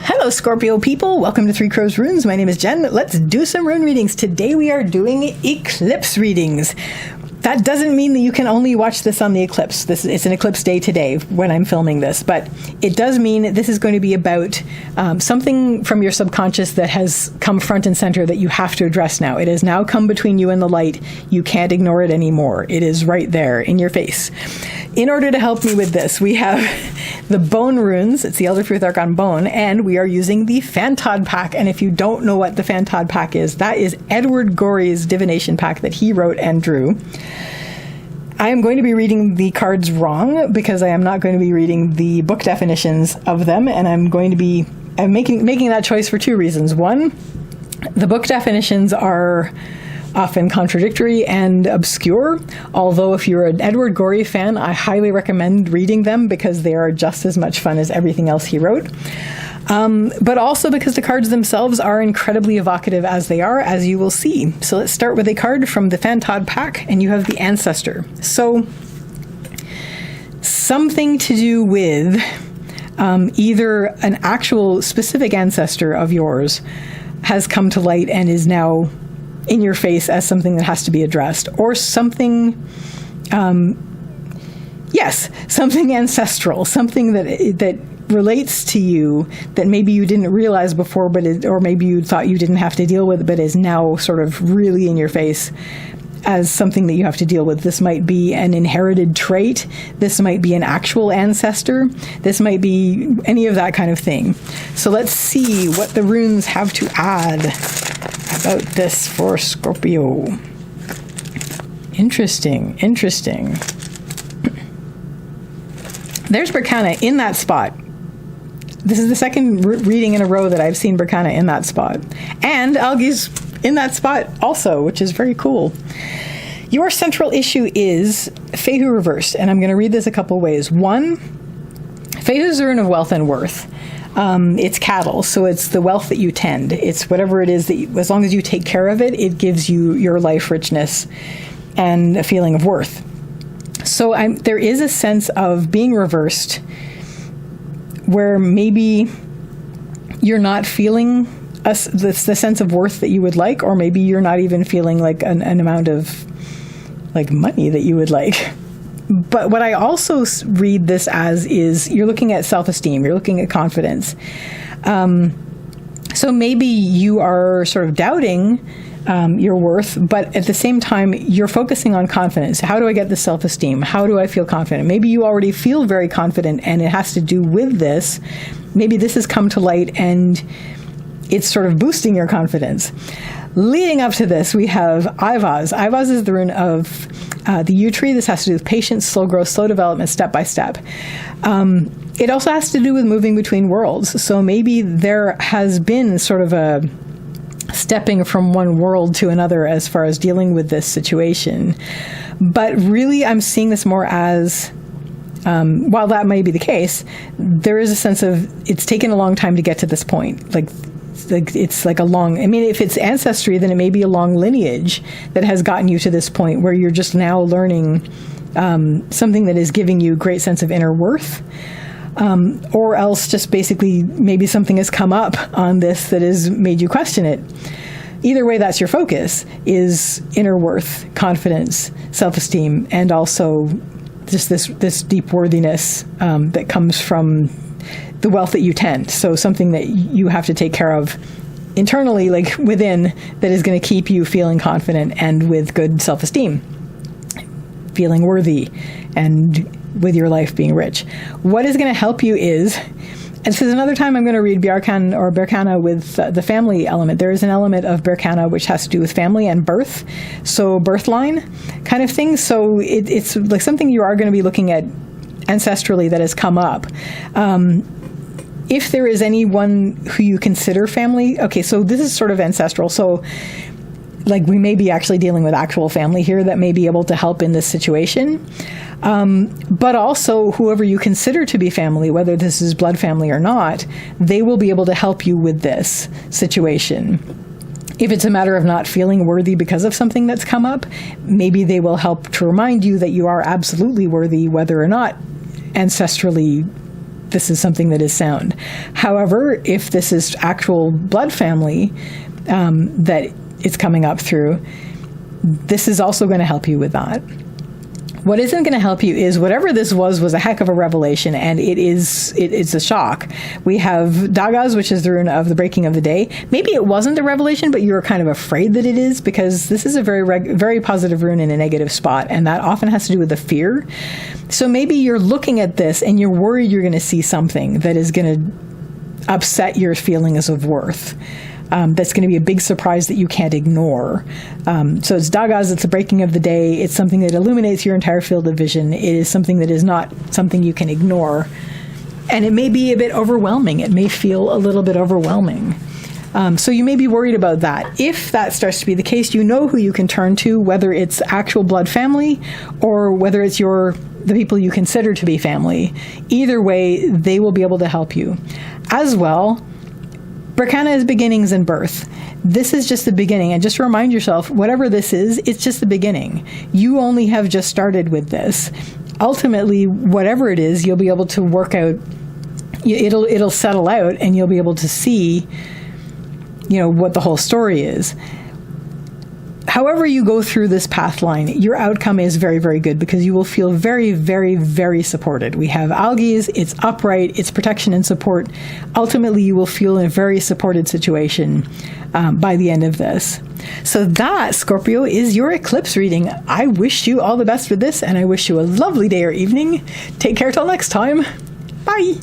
Hello, Scorpio people. Welcome to Three Crows Runes. My name is Jen. Let's do some rune readings. Today we are doing eclipse readings. That doesn't mean that you can only watch this on the eclipse. It's an eclipse day today when I'm filming this, but it does mean this is going to be about something from your subconscious that has come front and center that you have to address now. It has now come between you and the light. You can't ignore it anymore. It is right there in your face. In order to help me with this, we have the bone runes. It's the Elder Futhark on bone, and we are using the Fantod Pack. And if you don't know what the Fantod Pack is, that is Edward Gorey's divination pack that he wrote and drew. I am going to be reading the cards wrong because I am not going to be reading the book definitions of them, and I'm making that choice for two reasons. One, the book definitions are often contradictory and obscure, although if you're an Edward Gorey fan, I highly recommend reading them because they are just as much fun as everything else he wrote. But also because the cards themselves are incredibly evocative as they are, as you will see. So let's start with a card from the Fantod Pack, and you have the Ancestor. So something to do with either an actual specific ancestor of yours has come to light and is now in your face as something that has to be addressed, or something, something ancestral, something that relates to you that maybe you didn't realize before, or maybe you thought you didn't have to deal with, but is now sort of really in your face as something that you have to deal with. This might be an inherited trait. This might be an actual ancestor. This might be any of that kind of thing. So let's see what the runes have to add about this for Scorpio. Interesting. There's Berkana in that spot. This is the second reading in a row that I've seen Berkana in that spot. And Algi's in that spot also, which is very cool. Your central issue is Fehu reversed, and I'm going to read this a couple ways. One, Fehu's a rune of wealth and worth. It's cattle, so it's the wealth that you tend. It's whatever it is that, as long as you take care of it, it gives you your life richness and a feeling of worth. So there is a sense of being reversed where maybe you're not feeling the sense of worth that you would like, or maybe you're not even feeling like an amount of like money that you would like. But what I also read this as is you're looking at self-esteem, you're looking at confidence. So maybe you are sort of doubting your worth, but at the same time, you're focusing on confidence. How do I get the self-esteem? How do I feel confident? Maybe you already feel very confident and it has to do with this. Maybe this has come to light and it's sort of boosting your confidence. Leading up to this, we have Ivaz. Ivaz is the rune of the yew tree. This has to do with patience, slow growth, slow development, step by step. It also has to do with moving between worlds. So maybe there has been sort of a stepping from one world to another as far as dealing with this situation. But really, I'm seeing this more as, while that may be the case, there is a sense of it's taken a long time to get to this point. Like it's like a long, I mean, if it's ancestry, then it may be a long lineage that has gotten you to this point where you're just now learning something that is giving you a great sense of inner worth. Or else just basically maybe something has come up on this that has made you question it. Either way, that's your focus, is inner worth, confidence, self-esteem, and also just this deep worthiness that comes from the wealth that you tend. So something that you have to take care of internally, like within, that is going to keep you feeling confident and with good self-esteem, feeling worthy, and with your life being rich. What is going to help you is, and this is another time I'm going to read Berkana or Berkana with the family element. There is an element of Berkana which has to do with family and birth, so birth line kind of thing. So it's like something you are going to be looking at ancestrally that has come up. If there is anyone who you consider family, okay, so this is sort of ancestral. So like we may be actually dealing with actual family here that may be able to help in this situation. But also whoever you consider to be family, whether this is blood family or not, they will be able to help you with this situation. If it's a matter of not feeling worthy because of something that's come up, maybe they will help to remind you that you are absolutely worthy, whether or not ancestrally this is something that is sound. However, if this is actual blood family that it's coming up through, this is also going to help you with that. What isn't going to help you is whatever this was a heck of a revelation, and it's a shock. We have Dagas, which is the rune of the breaking of the day. Maybe it wasn't a revelation, but you were kind of afraid that it is, because this is a very positive rune in a negative spot, and that often has to do with the fear. So maybe you're looking at this and you're worried you're going to see something that is going to upset your feelings of worth. That's going to be a big surprise that you can't ignore. So it's Dagas, it's the breaking of the day. It's something that illuminates your entire field of vision. It is something that is not something you can ignore. And it may be a bit overwhelming. It may feel a little bit overwhelming. So you may be worried about that. If that starts to be the case, you know who you can turn to, whether it's actual blood family or whether it's the people you consider to be family. Either way, they will be able to help you. As well, Berkana is beginnings and birth. This is just the beginning. And just remind yourself, whatever this is, it's just the beginning. You only have just started with this. Ultimately, whatever it is, you'll be able to work out. It'll settle out, and you'll be able to see, what the whole story is. However you go through this path line, your outcome is very, very good, because you will feel very, very, very supported. We have algaes, it's upright, it's protection and support. Ultimately, you will feel in a very supported situation by the end of this. So that, Scorpio, is your eclipse reading. I wish you all the best with this, and I wish you a lovely day or evening. Take care till next time. Bye.